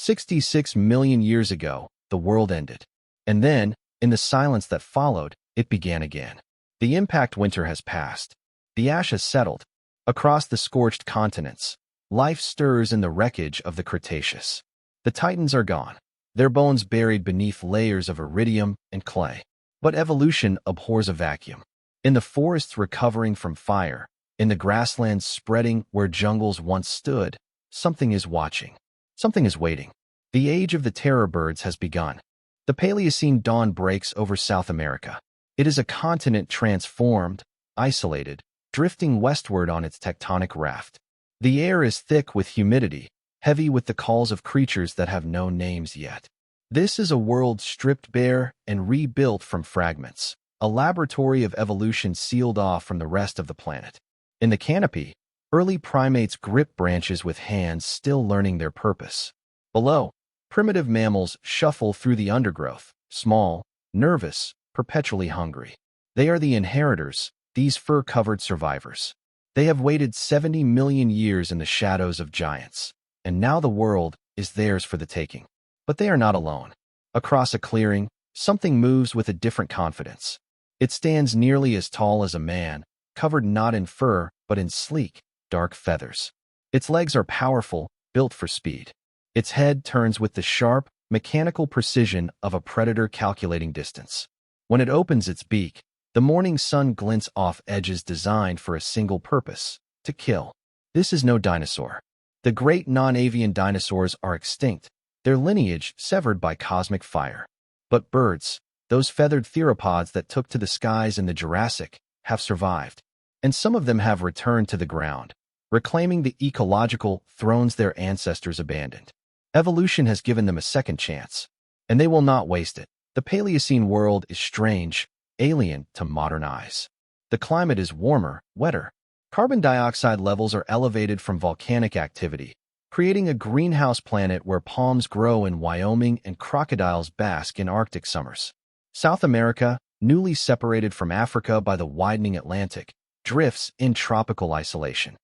66 million years ago, the world ended. And then, in the silence that followed, it began again. The impact winter has passed. The ash has settled. Across the scorched continents, life stirs in the wreckage of the Cretaceous. The Titans are gone, their bones buried beneath layers of iridium and clay. But evolution abhors a vacuum. In the forests recovering from fire, in the grasslands spreading where jungles once stood, something is watching. Something is waiting. The age of the terror birds has begun. The Paleocene dawn breaks over South America. It is a continent transformed, isolated, drifting westward on its tectonic raft. The air is thick with humidity, heavy with the calls of creatures that have no names yet. This is a world stripped bare and rebuilt from fragments, a laboratory of evolution sealed off from the rest of the planet. In the canopy, early primates grip branches with hands still learning their purpose. Below, primitive mammals shuffle through the undergrowth, small, nervous, perpetually hungry. They are the inheritors, these fur-covered survivors. They have waited 70 million years in the shadows of giants, and now the world is theirs for the taking. But they are not alone. Across a clearing, something moves with a different confidence. It stands nearly as tall as a man, covered not in fur, but in sleek, dark feathers. Its legs are powerful, built for speed. Its head turns with the sharp, mechanical precision of a predator calculating distance. When it opens its beak, the morning sun glints off edges designed for a single purpose: to kill. This is no dinosaur. The great non-avian dinosaurs are extinct, their lineage severed by cosmic fire. But birds, those feathered theropods that took to the skies in the Jurassic, have survived. And some of them have returned to the ground, reclaiming the ecological thrones their ancestors abandoned. Evolution has given them a second chance, and they will not waste it. The Paleocene world is strange, alien to modern eyes. The climate is warmer, wetter. Carbon dioxide levels are elevated from volcanic activity, creating a greenhouse planet where palms grow in Wyoming and crocodiles bask in Arctic summers. South America, newly separated from Africa by the widening Atlantic, drifts in tropical isolation.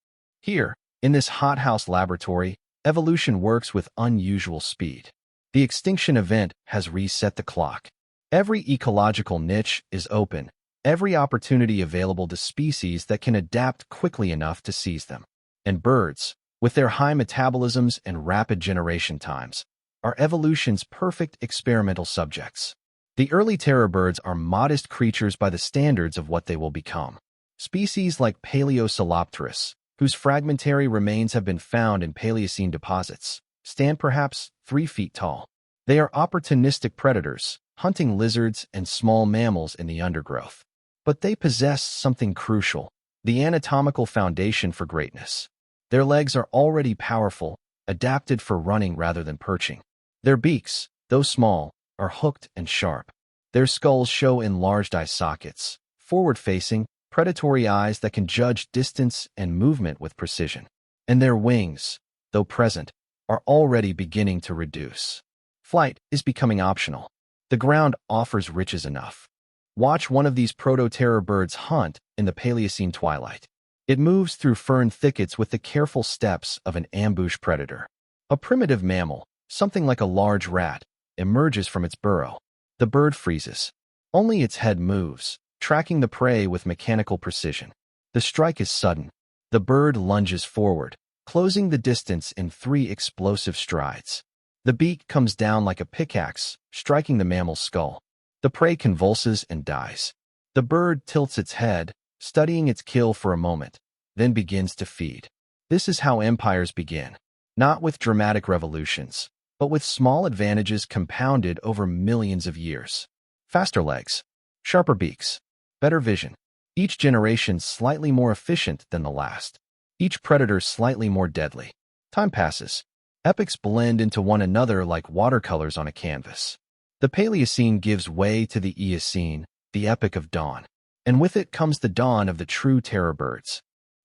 Here, in this hothouse laboratory, evolution works with unusual speed. The extinction event has reset the clock. Every ecological niche is open, every opportunity available to species that can adapt quickly enough to seize them. And birds, with their high metabolisms and rapid generation times, are evolution's perfect experimental subjects. The early terror birds are modest creatures by the standards of what they will become. Species like Paleosolopterus, whose fragmentary remains have been found in Paleocene deposits, stand perhaps 3 feet tall. They are opportunistic predators, hunting lizards and small mammals in the undergrowth. But they possess something crucial: the anatomical foundation for greatness. Their legs are already powerful, adapted for running rather than perching. Their beaks, though small, are hooked and sharp. Their skulls show enlarged eye sockets, forward-facing, predatory eyes that can judge distance and movement with precision. And their wings, though present, are already beginning to reduce. Flight is becoming optional. The ground offers riches enough. Watch one of these proto-terror birds hunt in the Paleocene twilight. It moves through fern thickets with the careful steps of an ambush predator. A primitive mammal, something like a large rat, emerges from its burrow. The bird freezes. Only its head moves, tracking the prey with mechanical precision. The strike is sudden. The bird lunges forward, closing the distance in 3 explosive strides. The beak comes down like a pickaxe, striking the mammal's skull. The prey convulses and dies. The bird tilts its head, studying its kill for a moment, then begins to feed. This is how empires begin, not with dramatic revolutions, but with small advantages compounded over millions of years. Faster legs, sharper beaks, better vision. Each generation slightly more efficient than the last. Each predator slightly more deadly. Time passes. Epochs blend into one another like watercolors on a canvas. The Paleocene gives way to the Eocene, the epoch of dawn. And with it comes the dawn of the true terror birds.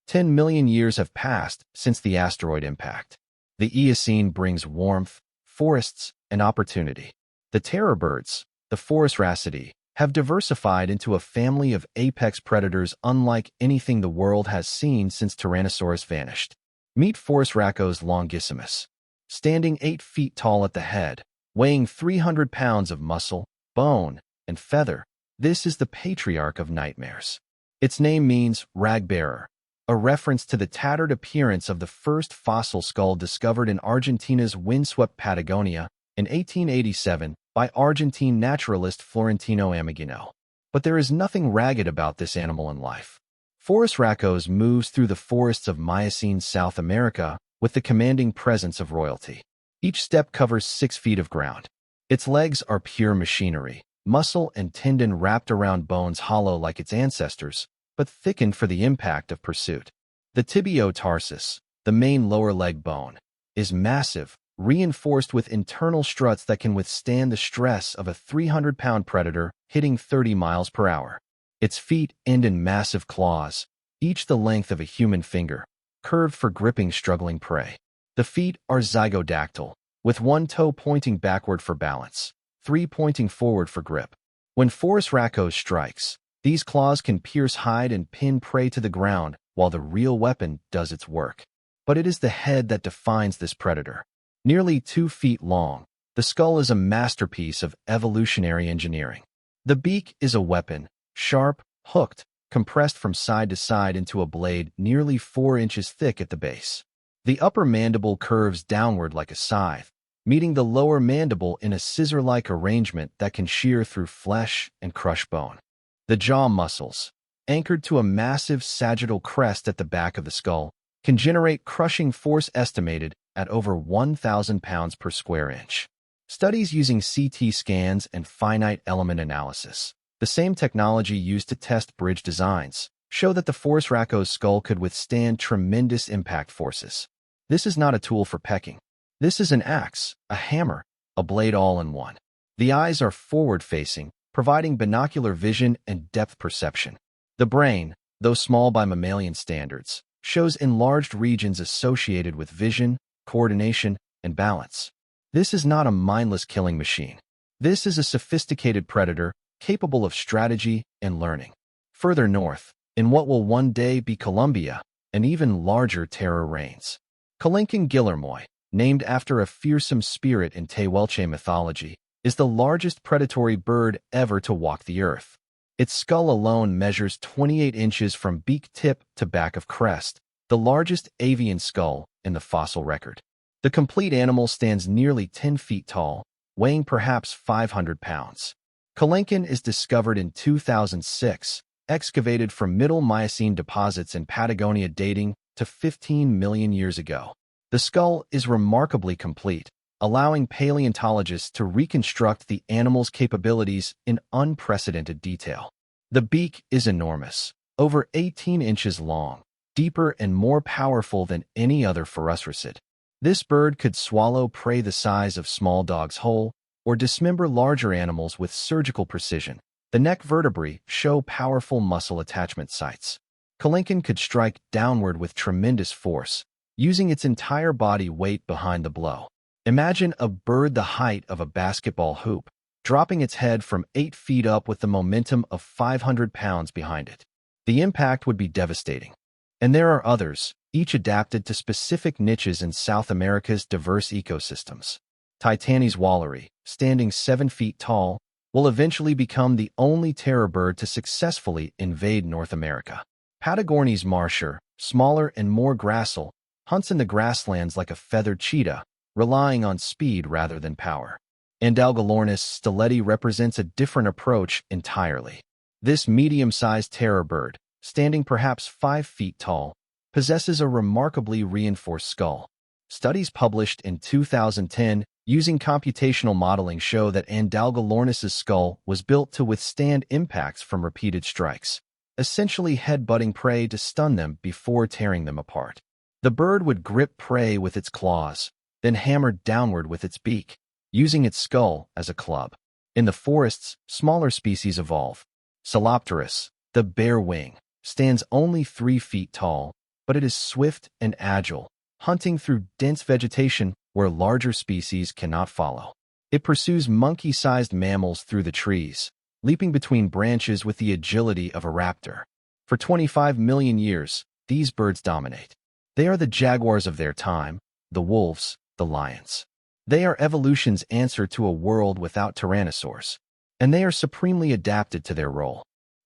10 million years have passed since the asteroid impact. The Eocene brings warmth, forests, and opportunity. The terror birds, the Phorusrhacos, have diversified into a family of apex predators unlike anything the world has seen since Tyrannosaurus vanished. Meet Phorusrhacos longissimus. standing 8 feet tall at the head, weighing 300 pounds of muscle, bone, and feather. This is the patriarch of nightmares. Its name means rag-bearer, a reference to the tattered appearance of the first fossil skull discovered in Argentina's windswept Patagonia in 1887 by Argentine naturalist Florentino Ameghino. But there is nothing ragged about this animal in life. Phorusrhacos moves through the forests of Miocene South America with the commanding presence of royalty. Each step covers 6 feet of ground. Its legs are pure machinery, muscle and tendon wrapped around bones hollow like its ancestors, but thickened for the impact of pursuit. The tibiotarsus, the main lower leg bone, is massive, reinforced with internal struts that can withstand the stress of a 300-pound predator hitting 30 miles per hour. Its feet end in massive claws, each the length of a human finger, curved for gripping struggling prey. The feet are zygodactyl, with one toe pointing backward for balance, 3 pointing forward for grip. When Phorusrhacos strikes, these claws can pierce hide and pin prey to the ground while the real weapon does its work. But it is the head that defines this predator. Nearly 2 feet long, the skull is a masterpiece of evolutionary engineering. The beak is a weapon, sharp, hooked, compressed from side to side into a blade nearly 4 inches thick at the base. The upper mandible curves downward like a scythe, meeting the lower mandible in a scissor-like arrangement that can shear through flesh and crush bone. The jaw muscles, anchored to a massive sagittal crest at the back of the skull, can generate crushing force estimated at over 1,000 pounds per square inch. Studies using CT scans and finite element analysis, the same technology used to test bridge designs, show that the Phorusrhacos skull could withstand tremendous impact forces. This is not a tool for pecking. This is an axe, a hammer, a blade all in one. The eyes are forward-facing, providing binocular vision and depth perception. The brain, though small by mammalian standards, shows enlarged regions associated with vision, coordination, and balance. This is not a mindless killing machine. This is a sophisticated predator capable of strategy and learning. Further north, in what will one day be Colombia, an even larger terror reigns. Kelenken guillermoy, named after a fearsome spirit in Tehuelche mythology, is the largest predatory bird ever to walk the earth. Its skull alone measures 28 inches from beak tip to back of crest, the largest avian skull in the fossil record. The complete animal stands nearly 10 feet tall, weighing perhaps 500 pounds. Kelenken is discovered in 2006, excavated from Middle Miocene deposits in Patagonia dating to 15 million years ago. The skull is remarkably complete, allowing paleontologists to reconstruct the animal's capabilities in unprecedented detail. The beak is enormous, over 18 inches long, deeper and more powerful than any other Phorusrhacid. This bird could swallow prey the size of small dogs whole, or dismember larger animals with surgical precision. The neck vertebrae show powerful muscle attachment sites. Kelenken could strike downward with tremendous force, using its entire body weight behind the blow. Imagine a bird the height of a basketball hoop, dropping its head from 8 feet up with the momentum of 500 pounds behind it. The impact would be devastating. And there are others, each adapted to specific niches in South America's diverse ecosystems. Titanis wallery, standing 7 feet tall, will eventually become the only terror bird to successfully invade North America. Patagorni's marsher, smaller and more gracile, hunts in the grasslands like a feathered cheetah, relying on speed rather than power. Andalgalornis stileti represents a different approach entirely. This medium-sized terror bird, standing perhaps 5 feet tall, possesses a remarkably reinforced skull. Studies published in 2010 using computational modeling show that Andalgalornis's skull was built to withstand impacts from repeated strikes, essentially headbutting prey to stun them before tearing them apart. The bird would grip prey with its claws, then hammer downward with its beak, using its skull as a club. In the forests, smaller species evolve. Celopterus, the bear wing, stands only 3 feet tall, but it is swift and agile, hunting through dense vegetation where larger species cannot follow. It pursues monkey-sized mammals through the trees, leaping between branches with the agility of a raptor. For 25 million years, these birds dominate. They are the jaguars of their time, the wolves, the lions. They are evolution's answer to a world without tyrannosaurs, and they are supremely adapted to their role.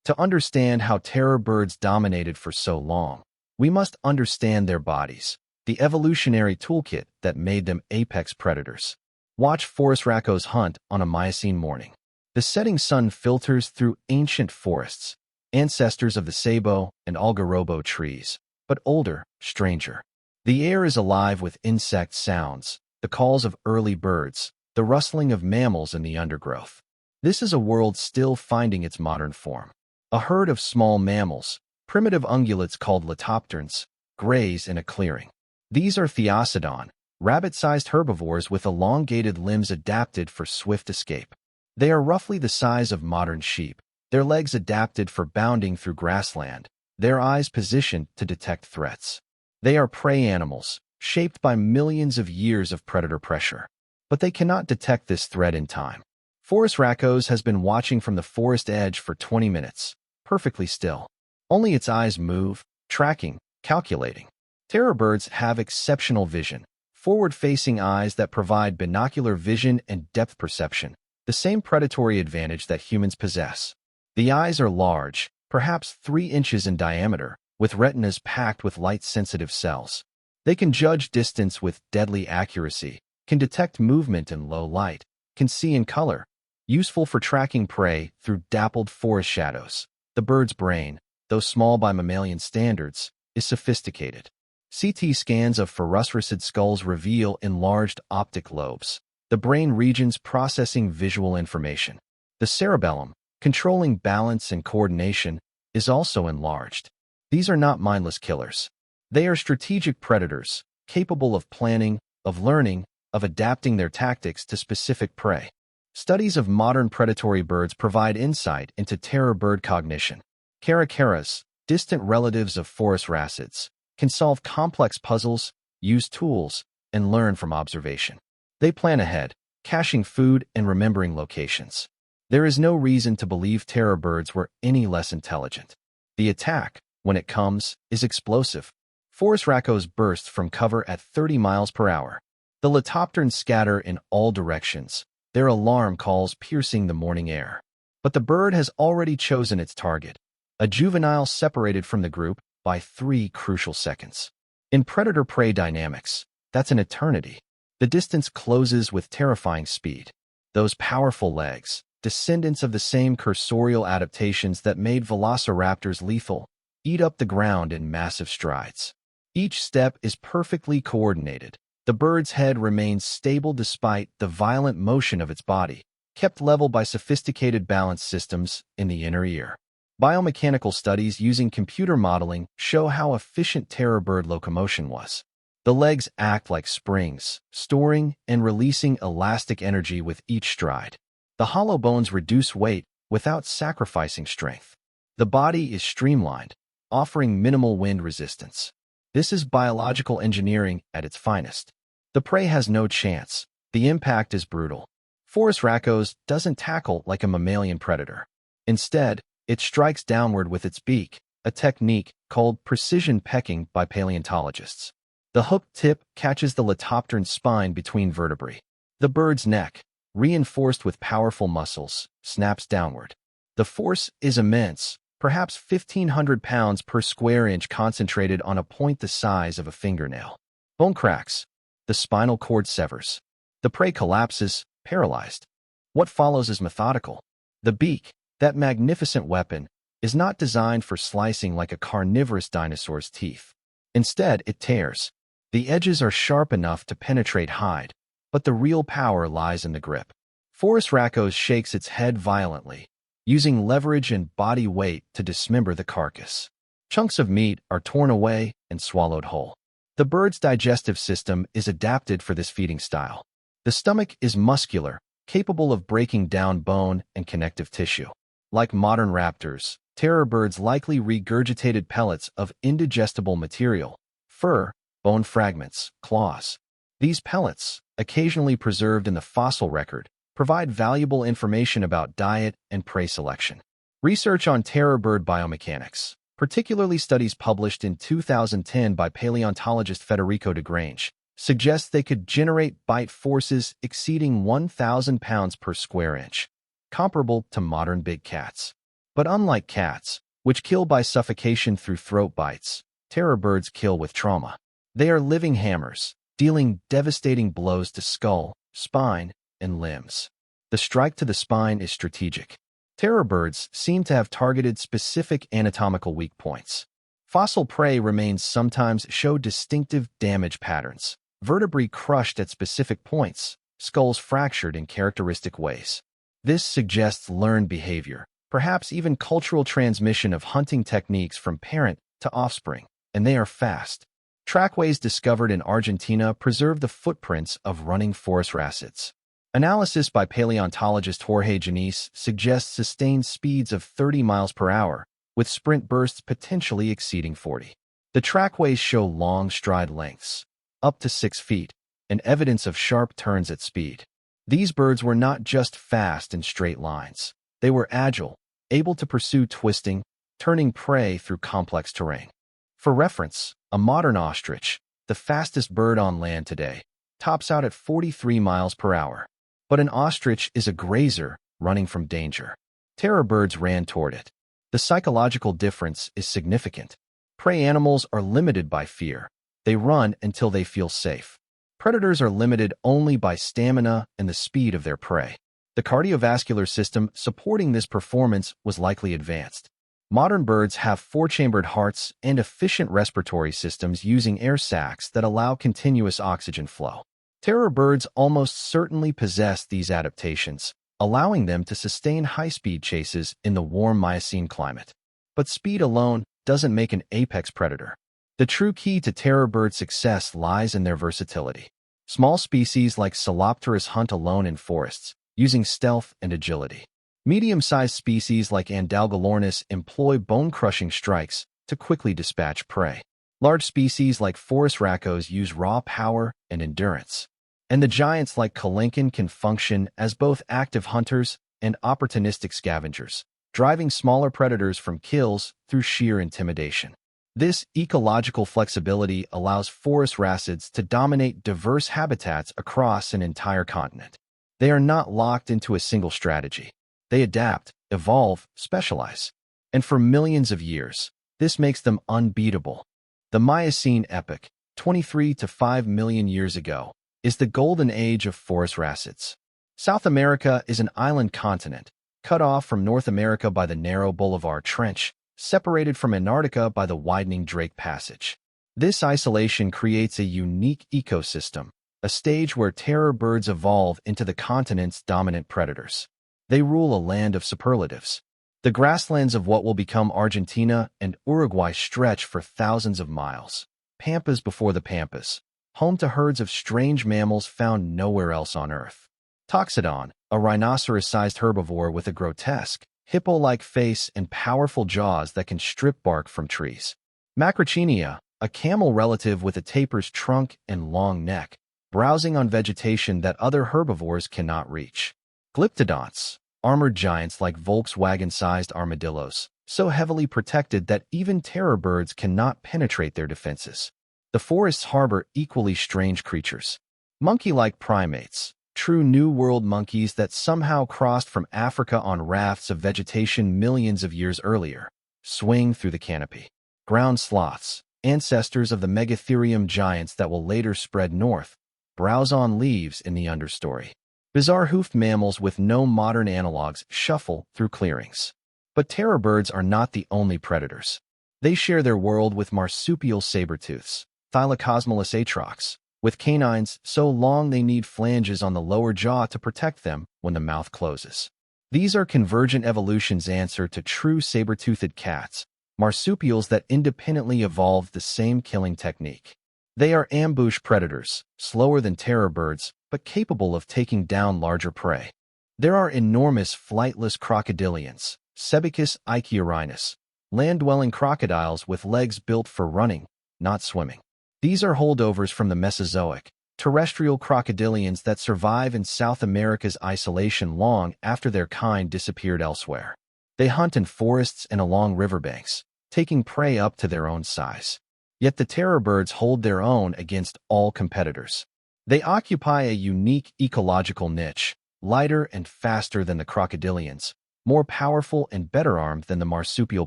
To understand how terror birds dominated for so long, we must understand their bodies, the evolutionary toolkit that made them apex predators. Watch Phorusrhacos hunt on a Miocene morning. The setting sun filters through ancient forests, ancestors of the sabo and algarobo trees, but older, stranger. The air is alive with insect sounds, the calls of early birds, the rustling of mammals in the undergrowth. This is a world still finding its modern form. A herd of small mammals, primitive ungulates called litopterns, graze in a clearing. These are Theocidon, rabbit-sized herbivores with elongated limbs adapted for swift escape. They are roughly the size of modern sheep, their legs adapted for bounding through grassland, their eyes positioned to detect threats. They are prey animals, shaped by millions of years of predator pressure. But they cannot detect this threat in time. Phorusrhacos has been watching from the forest edge for 20 minutes, perfectly still. Only its eyes move, tracking, calculating. Terror birds have exceptional vision, forward-facing eyes that provide binocular vision and depth perception, the same predatory advantage that humans possess. The eyes are large, perhaps 3 inches in diameter, with retinas packed with light-sensitive cells. They can judge distance with deadly accuracy, can detect movement in low light, can see in color, useful for tracking prey through dappled forest shadows. The bird's brain, though small by mammalian standards, is sophisticated. CT scans of Phorusrhacid skulls reveal enlarged optic lobes, the brain regions processing visual information. The cerebellum, controlling balance and coordination, is also enlarged. These are not mindless killers. They are strategic predators, capable of planning, of learning, of adapting their tactics to specific prey. Studies of modern predatory birds provide insight into terror bird cognition. Caracaras, distant relatives of Phorusrhacids, can solve complex puzzles, use tools, and learn from observation. They plan ahead, caching food and remembering locations. There is no reason to believe terror birds were any less intelligent. The attack, when it comes, is explosive. Phorusrhacos burst from cover at 30 miles per hour. The litopterns scatter in all directions, their alarm calls piercing the morning air. But the bird has already chosen its target, a juvenile separated from the group by 3 crucial seconds. In predator-prey dynamics, that's an eternity. The distance closes with terrifying speed. Those powerful legs, descendants of the same cursorial adaptations that made velociraptors lethal, eat up the ground in massive strides. Each step is perfectly coordinated. The bird's head remains stable despite the violent motion of its body, kept level by sophisticated balance systems in the inner ear. Biomechanical studies using computer modeling show how efficient terror bird locomotion was. The legs act like springs, storing and releasing elastic energy with each stride. The hollow bones reduce weight without sacrificing strength. The body is streamlined, offering minimal wind resistance. This is biological engineering at its finest. The prey has no chance. The impact is brutal. Phorusrhacos doesn't tackle like a mammalian predator. Instead, it strikes downward with its beak, a technique called precision pecking by paleontologists. The hooked tip catches the litoptern's spine between vertebrae. The bird's neck, reinforced with powerful muscles, snaps downward. The force is immense, perhaps 1,500 pounds per square inch concentrated on a point the size of a fingernail. Bone cracks. The spinal cord severs. The prey collapses, paralyzed. What follows is methodical. The beak, that magnificent weapon, is not designed for slicing like a carnivorous dinosaur's teeth. Instead, it tears. The edges are sharp enough to penetrate hide, but the real power lies in the grip. Phorusrhacos shakes its head violently, using leverage and body weight to dismember the carcass. Chunks of meat are torn away and swallowed whole. The bird's digestive system is adapted for this feeding style. The stomach is muscular, capable of breaking down bone and connective tissue. Like modern raptors, terror birds likely regurgitated pellets of indigestible material, fur, bone fragments, claws. These pellets, occasionally preserved in the fossil record, provide valuable information about diet and prey selection. Research on terror bird biomechanics, particularly studies published in 2010 by paleontologist Federico de Grange, suggests they could generate bite forces exceeding 1,000 pounds per square inch, comparable to modern big cats. But unlike cats, which kill by suffocation through throat bites, terror birds kill with trauma. They are living hammers, dealing devastating blows to skull, spine, and limbs. The strike to the spine is strategic. Terror birds seem to have targeted specific anatomical weak points. Fossil prey remains sometimes show distinctive damage patterns, vertebrae crushed at specific points, skulls fractured in characteristic ways. This suggests learned behavior, perhaps even cultural transmission of hunting techniques from parent to offspring, and they are fast. Trackways discovered in Argentina preserve the footprints of running Phorusrhacos. Analysis by paleontologist Jorge Janis suggests sustained speeds of 30 miles per hour, with sprint bursts potentially exceeding 40. The trackways show long stride lengths, up to 6 feet, and evidence of sharp turns at speed. These birds were not just fast in straight lines. They were agile, able to pursue twisting, turning prey through complex terrain. For reference, a modern ostrich, the fastest bird on land today, tops out at 43 miles per hour. But an ostrich is a grazer running from danger. Terror birds ran toward it. The psychological difference is significant. Prey animals are limited by fear. They run until they feel safe. Predators are limited only by stamina and the speed of their prey. The cardiovascular system supporting this performance was likely advanced. Modern birds have four-chambered hearts and efficient respiratory systems using air sacs that allow continuous oxygen flow. Terror birds almost certainly possess these adaptations, allowing them to sustain high-speed chases in the warm Miocene climate. But speed alone doesn't make an apex predator. The true key to terror bird success lies in their versatility. Small species like Psalopterus hunt alone in forests, using stealth and agility. Medium-sized species like Andalgalornis employ bone-crushing strikes to quickly dispatch prey. Large species like Phorusrhacos use raw power and endurance. And the giants like Kelenken can function as both active hunters and opportunistic scavengers, driving smaller predators from kills through sheer intimidation. This ecological flexibility allows Phorusrhacos to dominate diverse habitats across an entire continent. They are not locked into a single strategy. They adapt, evolve, specialize. And for millions of years, this makes them unbeatable. The Miocene epoch, 23 to 5 million years ago, is the golden age of Phorusrhacos. South America is an island continent, cut off from North America by the narrow Bolivar Trench, separated from Antarctica by the widening Drake Passage. This isolation creates a unique ecosystem, a stage where terror birds evolve into the continent's dominant predators. They rule a land of superlatives. The grasslands of what will become Argentina and Uruguay stretch for thousands of miles. Pampas before the Pampas, home to herds of strange mammals found nowhere else on Earth. Toxodon, a rhinoceros-sized herbivore with a grotesque, hippo-like face and powerful jaws that can strip bark from trees. Macrauchenia, a camel relative with a tapirs trunk and long neck, browsing on vegetation that other herbivores cannot reach. Glyptodonts, armored giants like Volkswagen-sized armadillos, so heavily protected that even terror birds cannot penetrate their defenses. The forests harbor equally strange creatures. Monkey-like primates, true New World monkeys that somehow crossed from Africa on rafts of vegetation millions of years earlier, swing through the canopy. Ground sloths, ancestors of the megatherium giants that will later spread north, browse on leaves in the understory. Bizarre hoofed mammals with no modern analogs shuffle through clearings. But terror birds are not the only predators. They share their world with marsupial saber-tooths, Thylacosmolus atrox, with canines so long they need flanges on the lower jaw to protect them when the mouth closes. These are convergent evolution's answer to true saber-toothed cats, marsupials that independently evolved the same killing technique. They are ambush predators, slower than terror birds, but capable of taking down larger prey. There are enormous flightless crocodilians, Sebicus ichiorinus, land-dwelling crocodiles with legs built for running, not swimming. These are holdovers from the Mesozoic, terrestrial crocodilians that survive in South America's isolation long after their kind disappeared elsewhere. They hunt in forests and along riverbanks, taking prey up to their own size. Yet the terror birds hold their own against all competitors. They occupy a unique ecological niche, lighter and faster than the crocodilians, more powerful and better armed than the marsupial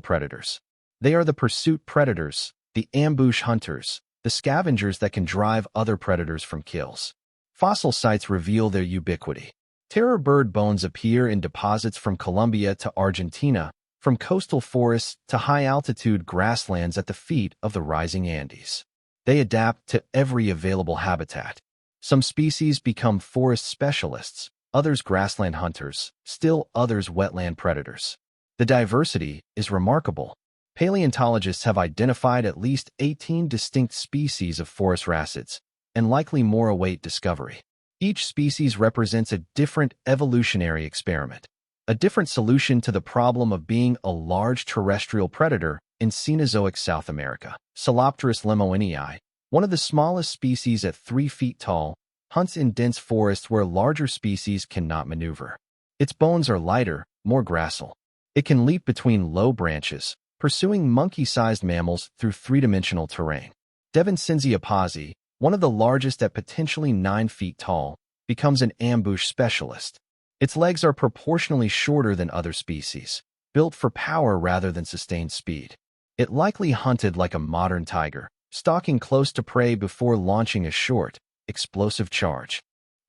predators. They are the pursuit predators, the ambush hunters, the scavengers that can drive other predators from kills. Fossil sites reveal their ubiquity. Terror bird bones appear in deposits from Colombia to Argentina, from coastal forests to high-altitude grasslands at the feet of the rising Andes. They adapt to every available habitat. Some species become forest specialists, others grassland hunters, still others wetland predators. The diversity is remarkable. Paleontologists have identified at least 18 distinct species of Phorusrhacos, and likely more await discovery. Each species represents a different evolutionary experiment, a different solution to the problem of being a large terrestrial predator in Cenozoic South America. Psalopterus lemoinii, one of the smallest species at 3 feet tall, hunts in dense forests where larger species cannot maneuver. Its bones are lighter, more gracile. It can leap between low branches, pursuing monkey-sized mammals through three-dimensional terrain. Devensinziapazi, one of the largest at potentially 9 feet tall, becomes an ambush specialist. Its legs are proportionally shorter than other species, built for power rather than sustained speed. It likely hunted like a modern tiger, stalking close to prey before launching a short, explosive charge.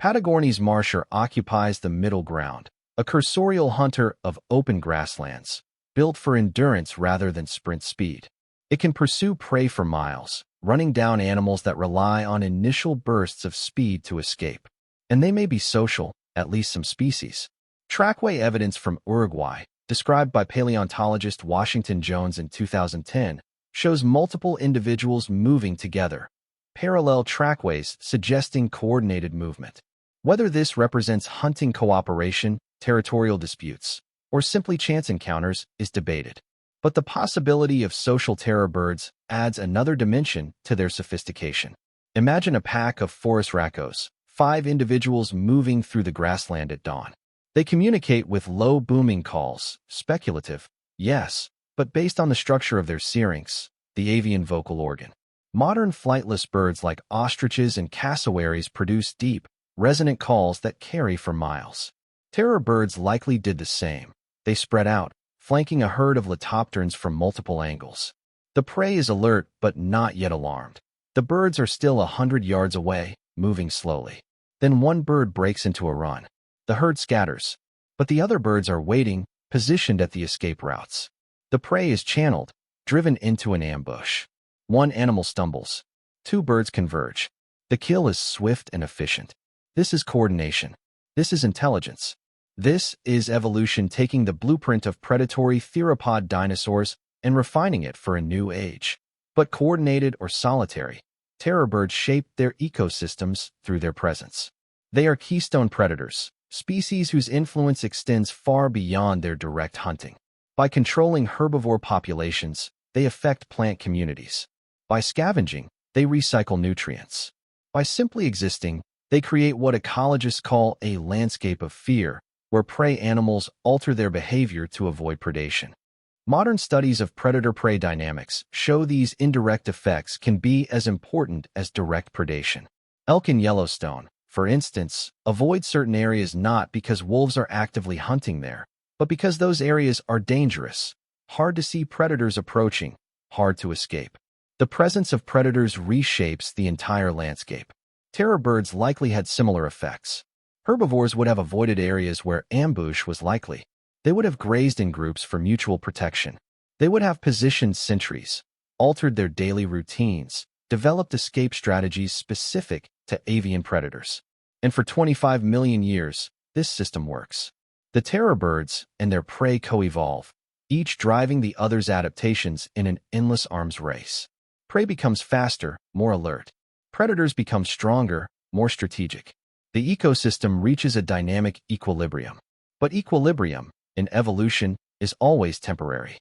Patagornes marsher occupies the middle ground, a cursorial hunter of open grasslands, built for endurance rather than sprint speed. It can pursue prey for miles, running down animals that rely on initial bursts of speed to escape. And they may be social, at least some species. Trackway evidence from Uruguay, described by paleontologist Washington Jones in 2010, shows multiple individuals moving together, parallel trackways suggesting coordinated movement. Whether this represents hunting cooperation, territorial disputes, or simply chance encounters is debated. But the possibility of social terror birds adds another dimension to their sophistication. Imagine a pack of Phorusrhacos, 5 individuals moving through the grassland at dawn. They communicate with low booming calls, speculative, yes, but based on the structure of their syrinx, the avian vocal organ. Modern flightless birds like ostriches and cassowaries produce deep, resonant calls that carry for miles. Terror birds likely did the same. They spread out, flanking a herd of leptopterns from multiple angles. The prey is alert but not yet alarmed. The birds are still 100 yards away, moving slowly. Then one bird breaks into a run. The herd scatters, but the other birds are waiting, positioned at the escape routes. The prey is channeled, driven into an ambush. One animal stumbles. 2 birds converge. The kill is swift and efficient. This is coordination. This is intelligence. This is evolution taking the blueprint of predatory theropod dinosaurs and refining it for a new age. But coordinated or solitary, terror birds shape their ecosystems through their presence. They are keystone predators, species whose influence extends far beyond their direct hunting. By controlling herbivore populations, they affect plant communities. By scavenging, they recycle nutrients. By simply existing, they create what ecologists call a landscape of fear, where prey animals alter their behavior to avoid predation. Modern studies of predator-prey dynamics show these indirect effects can be as important as direct predation. Elk in Yellowstone, for instance, avoid certain areas not because wolves are actively hunting there, but because those areas are dangerous, hard to see predators approaching, hard to escape. The presence of predators reshapes the entire landscape. Terror birds likely had similar effects. Herbivores would have avoided areas where ambush was likely. They would have grazed in groups for mutual protection. They would have positioned sentries, altered their daily routines, developed escape strategies specific to avian predators. And for 25 million years, this system works. The terror birds and their prey co-evolve, each driving the other's adaptations in an endless arms race. Prey becomes faster, more alert. Predators become stronger, more strategic. The ecosystem reaches a dynamic equilibrium. But equilibrium, in evolution, is always temporary.